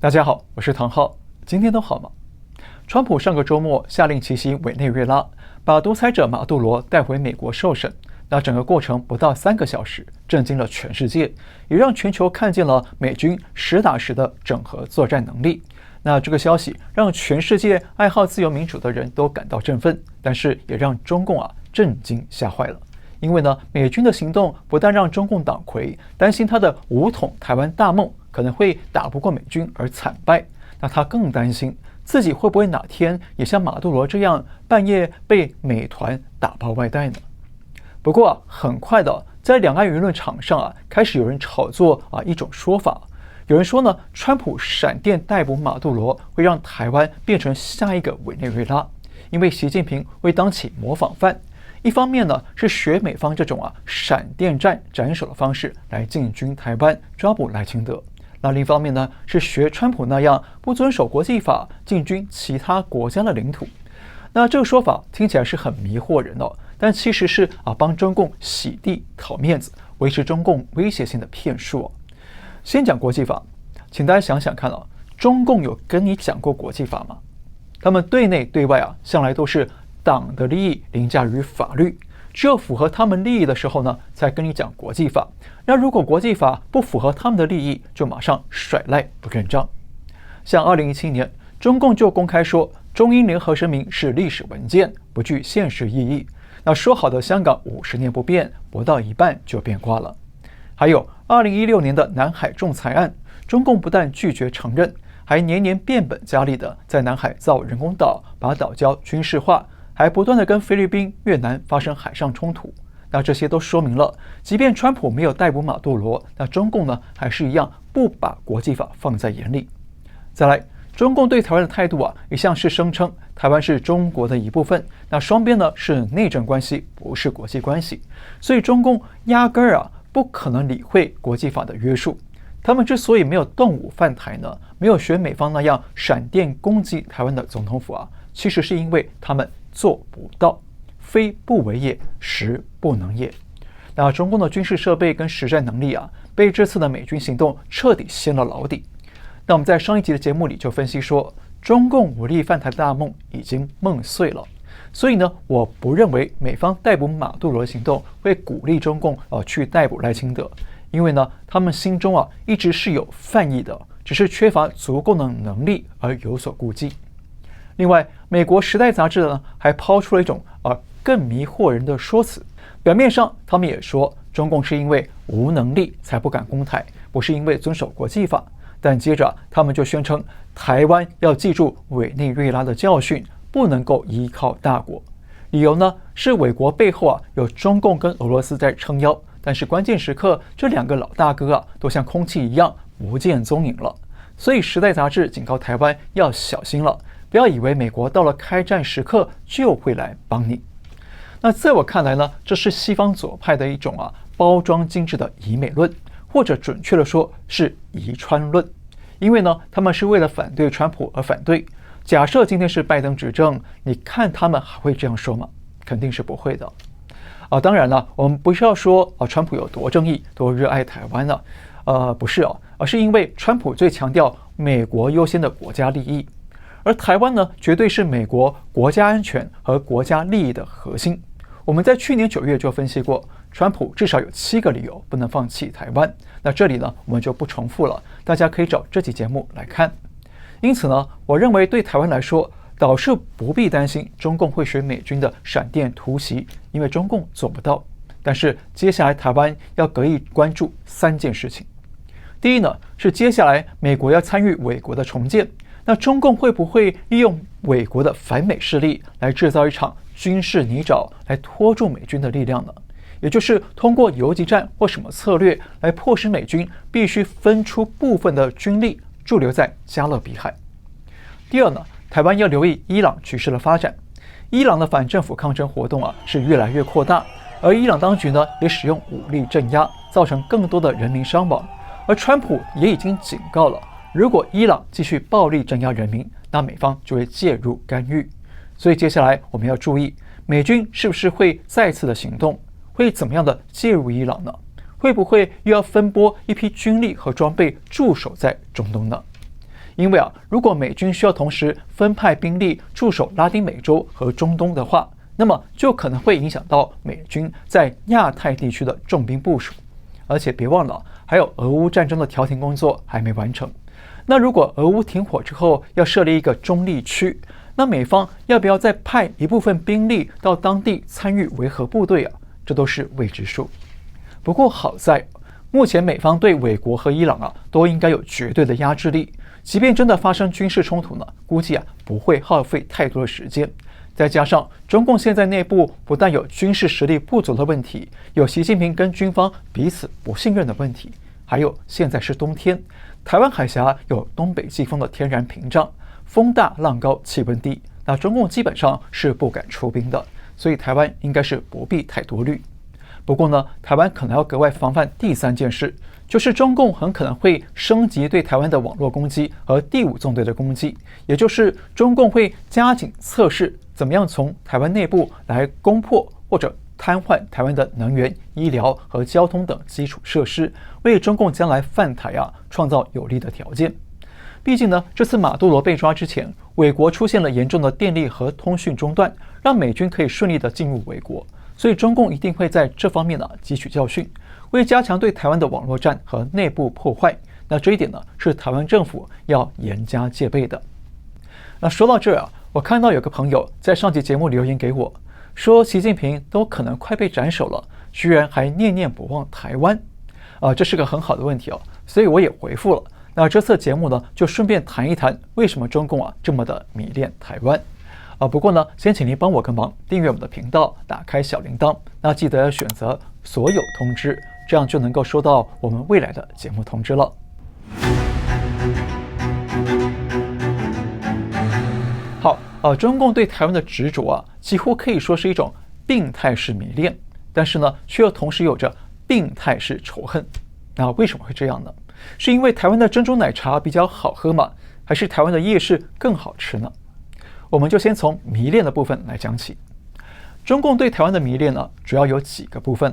大家好，我是唐浩，今天都好吗？川普上个周末下令奇袭委内瑞拉，把独裁者马杜罗带回美国受审。那整个过程不到3个小时，震惊了全世界，也让全球看见了美军实打实的整合作战能力。那这个消息让全世界爱好自由民主的人都感到振奋，但是也让中共震惊吓坏了。因为呢，美军的行动不但让中共党魁担心他的武统台湾大梦可能会打不过美军而惨败，那他更担心自己会不会哪天也像马杜罗这样半夜被美团打包外带呢？不过很快的，在两岸舆论场上开始有人炒作一种说法，有人说呢，川普闪电逮捕马杜罗会让台湾变成下一个委内瑞拉，因为习近平会当起模仿犯。一方面呢是学美方这种闪电战斩首的方式来进军台湾抓捕赖清德，那另一方面呢是学川普那样不遵守国际法进军其他国家的领土。那这个说法听起来是很迷惑人但其实是帮中共洗地讨面子，维持中共威胁性的骗术先讲国际法，请大家想想看中共有跟你讲过国际法吗？他们对内对外向来都是党的利益凌驾于法律，只有符合他们利益的时候呢，才跟你讲国际法。那如果国际法不符合他们的利益，就马上甩赖不认账。像2017年，中共就公开说中英联合声明是历史文件，不具现实意义。那说好的香港50年不变，不到一半就变卦了。还有2016年的南海仲裁案，中共不但拒绝承认，还年年变本加厉的在南海造人工岛，把岛礁军事化，还不断的跟菲律宾、越南发生海上冲突。那这些都说明了，即便川普没有逮捕马杜罗，那中共呢还是一样不把国际法放在眼里。再来，中共对台湾的态度一向是声称台湾是中国的一部分，那双边呢是内政关系，不是国际关系，所以中共压根儿不可能理会国际法的约束。他们之所以没有动武犯台呢，没有学美方那样闪电攻击台湾的总统府其实是因为他们做不到，非不为也，实不能也。那中共的军事设备跟实战能力被这次的美军行动彻底掀了老底。那我们在上一集的节目里就分析说，中共武力犯台的大梦已经梦碎了。所以呢，我不认为美方逮捕马杜罗的行动会鼓励中共去逮捕赖清德，因为呢，他们心中一直是有犯意的，只是缺乏足够的能力而有所顾忌。另外，美国《时代》杂志呢还抛出了一种更迷惑人的说辞。表面上，他们也说中共是因为无能力才不敢攻台，不是因为遵守国际法。但接着他们就宣称台湾要记住委内瑞拉的教训，不能够依靠大国。理由呢是伪国背后有中共跟俄罗斯在撑腰，但是关键时刻这2个老大哥都像空气一样不见踪影了。所以《时代》杂志警告台湾要小心了，不要以为美国到了开战时刻就会来帮你。那在我看来呢，这是西方左派的一种包装精致的以美论，或者准确的说是遗川论。因为呢，他们是为了反对川普而反对。假设今天是拜登执政，你看他们还会这样说吗？肯定是不会的。当然了，我们不是要说川普有多正义、多热爱台湾不是而是因为川普最强调美国优先的国家利益，而台湾呢，绝对是美国国家安全和国家利益的核心。我们在去年9月就分析过，川普至少有7个理由不能放弃台湾。那这里呢，我们就不重复了，大家可以找这期节目来看。因此呢，我认为对台湾来说，倒是不必担心中共会学美军的闪电突袭，因为中共做不到。但是接下来台湾要格外关注3件事情。第一呢，是接下来美国要参与伪国的重建，那中共会不会利用伪国的反美势力来制造一场军事泥沼，来拖住美军的力量呢？也就是通过游击战或什么策略来迫使美军必须分出部分的军力驻留在加勒比海。第二呢，台湾要留意伊朗局势的发展。伊朗的反政府抗争活动是越来越扩大，而伊朗当局呢也使用武力镇压，造成更多的人民伤亡。而川普也已经警告了，如果伊朗继续暴力镇压人民，那美方就会介入干预。所以接下来我们要注意，美军是不是会再次的行动，会怎么样的介入伊朗呢？会不会又要分拨一批军力和装备驻守在中东呢？因为如果美军需要同时分派兵力驻守拉丁美洲和中东的话，那么就可能会影响到美军在亚太地区的重兵部署。而且别忘了，还有俄乌战争的调停工作还没完成。那如果俄乌停火之后要设立一个中立区，那美方要不要再派一部分兵力到当地参与维和部队这都是未知数。不过好在目前美方对美国和伊朗都应该有绝对的压制力，即便真的发生军事冲突呢，估计不会耗费太多的时间。再加上中共现在内部不但有军事实力不足的问题，有习近平跟军方彼此不信任的问题，还有现在是冬天，台湾海峡有东北季风的天然屏障，风大浪高气温低，那中共基本上是不敢出兵的，所以台湾应该是不必太多虑。不过呢，台湾可能要格外防范第三件事，就是中共很可能会升级对台湾的网络攻击和第五纵队的攻击，也就是中共会加紧测试怎么样从台湾内部来攻破或者瘫痪台湾的能源、医疗和交通等基础设施，为中共将来犯台创造有利的条件。毕竟呢，这次马杜罗被抓之前，伪国出现了严重的电力和通讯中断，让美军可以顺利的进入伪国，所以中共一定会在这方面汲取教训，为加强对台湾的网络战和内部破坏。那这一点呢，是台湾政府要严加戒备的。那说到这我看到有个朋友在上集节目留言给我，说习近平都可能快被斩首了，居然还念念不忘台湾。这是个很好的问题所以我也回复了。那这次节目呢，就顺便谈一谈为什么中共这么的迷恋台湾。不过呢，先请您帮我个忙，订阅我们的频道，打开小铃铛，那记得要选择所有通知，这样就能够收到我们未来的节目通知了。好，中共对台湾的执着几乎可以说是一种病态式迷恋，但是呢，却又同时有着病态式仇恨。那为什么会这样呢？是因为台湾的珍珠奶茶比较好喝吗？还是台湾的夜市更好吃呢？我们就先从迷恋的部分来讲起。中共对台湾的迷恋主要有几个部分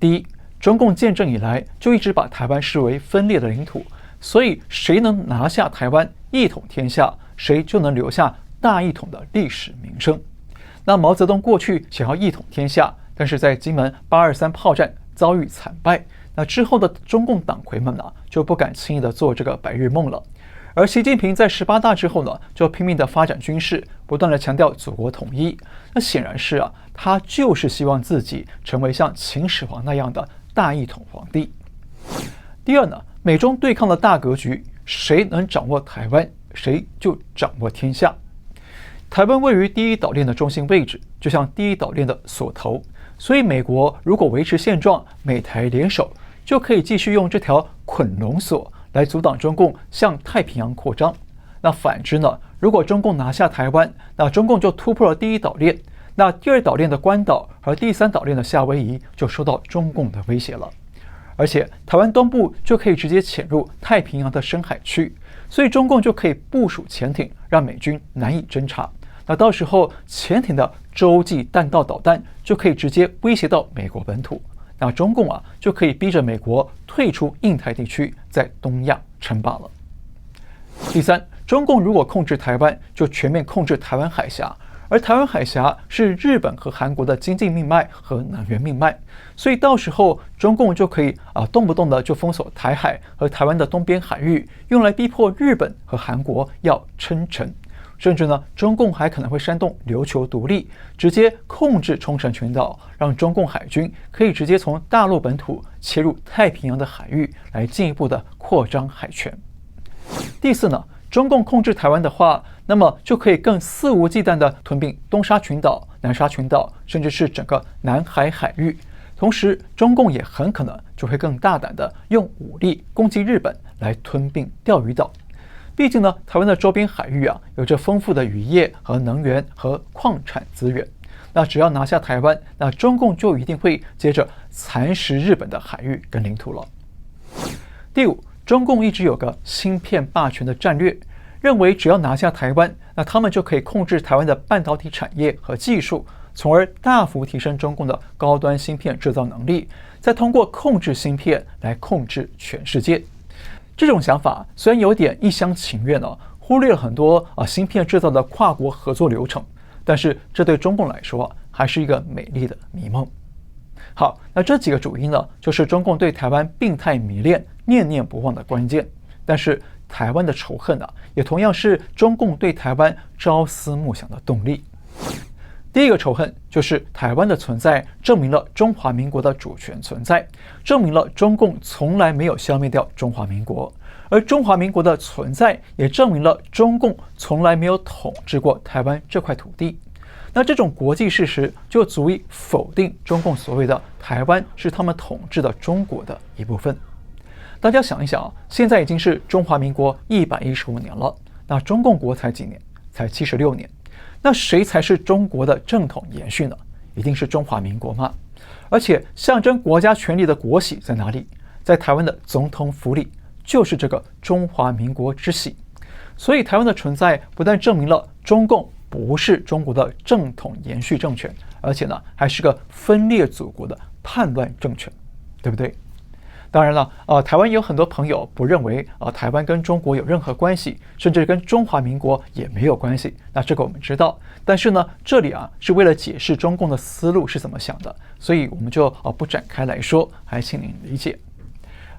第一，中共建政以来就一直把台湾视为分裂的领土，所以谁能拿下台湾一统天下，谁就能留下大一统的历史名声。那毛泽东过去想要一统天下，但是在金门823炮战遭遇惨败，那之后的中共党魁们就不敢轻易的做这个白日梦了。而习近平在18大之后呢，就拼命的发展军事，不断的强调祖国统一。那显然是他就是希望自己成为像秦始皇那样的大一统皇帝。第二呢，美中对抗的大格局，谁能掌握台湾，谁就掌握天下。台湾位于第一岛链的中心位置，就像第一岛链的锁头，所以美国如果维持现状，美台联手，就可以继续用这条捆龙锁来阻挡中共向太平洋扩张。那反之呢，如果中共拿下台湾，那中共就突破了第一岛链，那第二岛链的关岛和第三岛链的夏威夷就受到中共的威胁了。而且台湾东部就可以直接潜入太平洋的深海区，所以中共就可以部署潜艇，让美军难以侦察。那到时候潜艇的洲际弹道导弹就可以直接威胁到美国本土，那中共就可以逼着美国退出印太地区，在东亚称霸了。第三，中共如果控制台湾，就全面控制台湾海峡，而台湾海峡是日本和韩国的经济命脉和能源命脉，所以到时候中共就可以动不动的就封锁台海和台湾的东边海域，用来逼迫日本和韩国要称臣。甚至呢，中共还可能会煽动琉球独立，直接控制冲绳群岛，让中共海军可以直接从大陆本土切入太平洋的海域，来进一步的扩张海权。第四呢，中共控制台湾的话，那么就可以更肆无忌惮的吞并东沙群岛、南沙群岛，甚至是整个南海海域。同时，中共也很可能就会更大胆的用武力攻击日本，来吞并钓鱼岛。毕竟呢，台湾的周边海域有着丰富的渔业和能源和矿产资源。那只要拿下台湾，那中共就一定会接着蚕食日本的海域跟领土了。第五，中共一直有个芯片霸权的战略，认为只要拿下台湾，那他们就可以控制台湾的半导体产业和技术，从而大幅提升中共的高端芯片制造能力，再通过控制芯片来控制全世界。这种想法虽然有点一厢情愿忽略了很多芯片制造的跨国合作流程，但是这对中共来说还是一个美丽的迷梦。好，那这几个主因呢，就是中共对台湾病态迷恋、念念不忘的关键。但是台湾的仇恨也同样是中共对台湾朝思暮想的动力。第一个仇恨就是台湾的存在证明了中华民国的主权存在，证明了中共从来没有消灭掉中华民国，而中华民国的存在也证明了中共从来没有统治过台湾这块土地。那这种国际事实就足以否定中共所谓的台湾是他们统治的中国的一部分。大家想一想现在已经是中华民国115年了，那中共国才几年？才76年。那谁才是中国的正统延续呢？一定是中华民国嘛。而且象征国家权力的国玺在哪里？在台湾的总统府里，就是这个中华民国之玺。所以台湾的存在不但证明了中共不是中国的正统延续政权，而且呢还是个分裂祖国的叛乱政权，对不对？当然了，台湾有很多朋友不认为台湾跟中国有任何关系，甚至跟中华民国也没有关系。那这个我们知道，但是呢，这里是为了解释中共的思路是怎么想的，所以我们就不展开来说，还请您理解。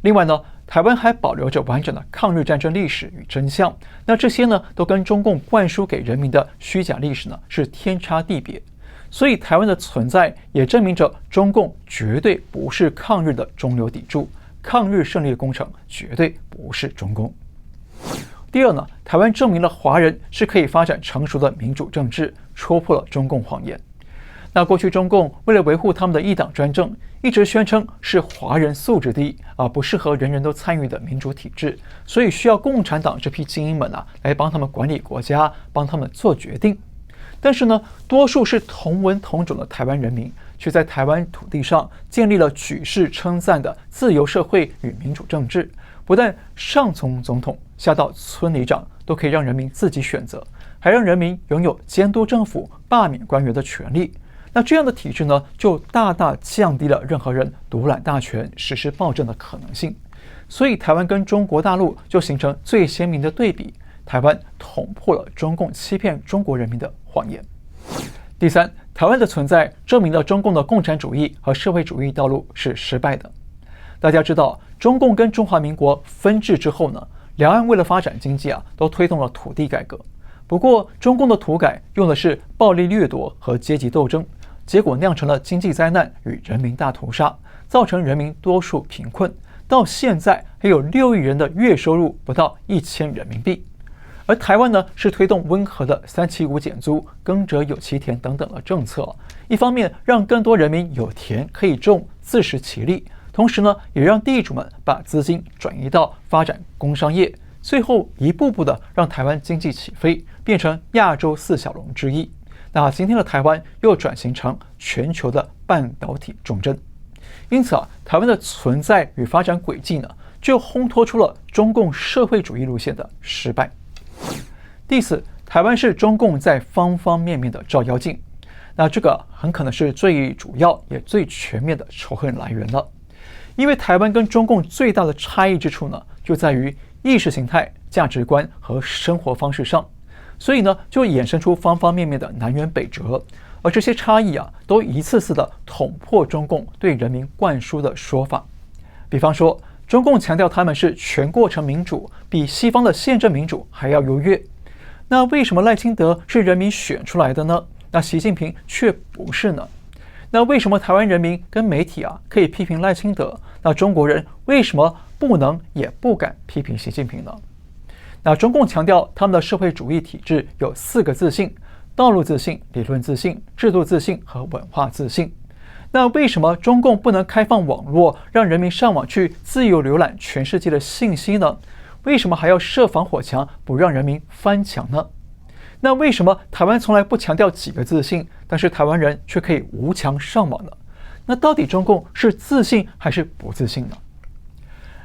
另外呢，台湾还保留着完整的抗日战争历史与真相，那这些呢都跟中共灌输给人民的虚假历史呢是天差地别。所以台湾的存在也证明着中共绝对不是抗日的中流砥柱，抗日胜利的工程绝对不是中共。第二呢，台湾证明了华人是可以发展成熟的民主政治，戳破了中共谎言。那过去中共为了维护他们的一党专政，一直宣称是华人素质低不适合人人都参与的民主体制，所以需要共产党这批精英们来帮他们管理国家，帮他们做决定。但是呢，多数是同文同种的台湾人民，却在台湾土地上建立了举世称赞的自由社会与民主政治。不但上从总统下到村里长都可以让人民自己选择，还让人民拥有监督政府、罢免官员的权利。那这样的体制呢，就大大降低了任何人独揽大权、实施暴政的可能性。所以台湾跟中国大陆就形成最鲜明的对比，台湾捅破了中共欺骗中国人民的谎言。第三，台湾的存在证明了中共的共产主义和社会主义道路是失败的。大家知道，中共跟中华民国分治之后呢，两岸为了发展经济都推动了土地改革。不过，中共的土改用的是暴力掠夺和阶级斗争，结果酿成了经济灾难与人民大屠杀，造成人民多数贫困，到现在还有6亿人的月收入不到1000人民币。而台湾呢，是推动温和的375减租、耕者有其田等等的政策，一方面让更多人民有田可以种，自食其力，同时呢，也让地主们把资金转移到发展工商业，最后一步步的让台湾经济起飞，变成亚洲4小龙之一。那今天的台湾又转型成全球的半导体重镇，因此台湾的存在与发展轨迹呢，就烘托出了中共社会主义路线的失败。第四，台湾是中共在方方面面的照妖镜，那这个很可能是最主要也最全面的仇恨来源了。因为台湾跟中共最大的差异之处呢，就在于意识形态、价值观和生活方式上，所以呢，就衍生出方方面面的南辕北辙。而这些差异都一次次的捅破中共对人民灌输的说法。比方说，中共强调他们是全过程民主，比西方的宪政民主还要优越。那为什么赖清德是人民选出来的呢？那习近平却不是呢？那为什么台湾人民跟媒体可以批评赖清德？那中国人为什么不能也不敢批评习近平呢？那中共强调他们的社会主义体制有4个自信：道路自信、理论自信、制度自信和文化自信。那为什么中共不能开放网络，让人民上网去自由浏览全世界的信息呢？为什么还要设防火墙，不让人民翻墙呢？那为什么台湾从来不强调几个自信，但是台湾人却可以无墙上网呢？那到底中共是自信还是不自信呢？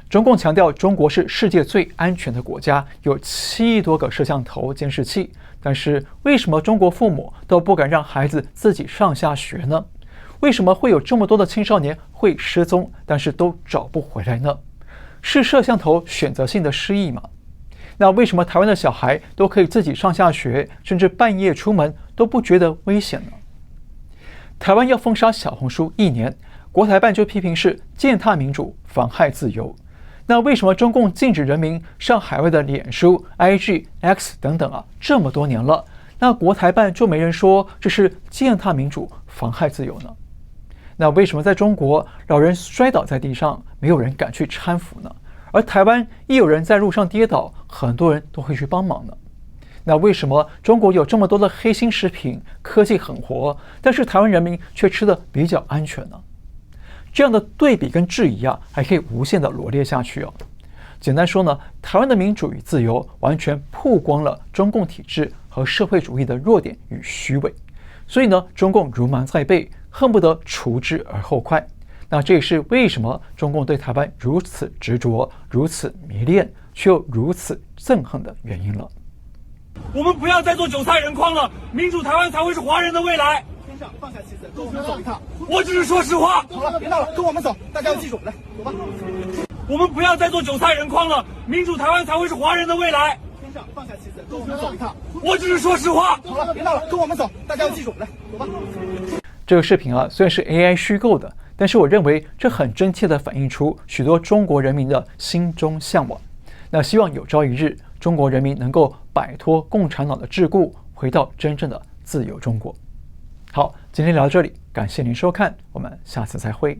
中共强调中国是世界最安全的国家，有7亿多个摄像头监视器，但是为什么中国父母都不敢让孩子自己上下学呢？为什么会有这么多的青少年会失踪，但是都找不回来呢？是摄像头选择性的失忆吗？那为什么台湾的小孩都可以自己上下学，甚至半夜出门都不觉得危险呢？台湾要封杀小红书1年，国台办就批评是践踏民主、妨害自由。那为什么中共禁止人民上海外的脸书、IG、X 等等这么多年了，那国台办就没人说这是践踏民主、妨害自由呢？那为什么在中国老人摔倒在地上，没有人敢去搀扶呢？而台湾一有人在路上跌倒，很多人都会去帮忙呢？那为什么中国有这么多的黑心食品，科技很活，但是台湾人民却吃得比较安全呢？这样的对比跟质疑还可以无限的罗列下去哦。简单说呢，台湾的民主与自由完全曝光了中共体制和社会主义的弱点与虚伪，所以呢，中共如芒在背，恨不得除之而后快。那这也是为什么中共对台湾如此执着、如此迷恋，却又如此憎恨的原因了。我们不要再做韭菜人矿了，民主台湾才会是华人的未来。天上放下棋子，跟我们走一趟。我只是说实话。好了，别闹了，跟我们走，大家要记住，来，走吧。我们不要再做韭菜人矿了，民主台湾才会是华人的未来。天上放下棋子，跟我们走一趟。我只是说实话。好了，别闹了，跟我们走，大家要记住，来，走吧。这个视频虽然是 AI 虚构的，但是我认为这很真切地反映出许多中国人民的心中向往。那希望有朝一日，中国人民能够摆脱共产党的桎梏，回到真正的自由中国。好，今天聊到这里，感谢您收看，我们下次再会。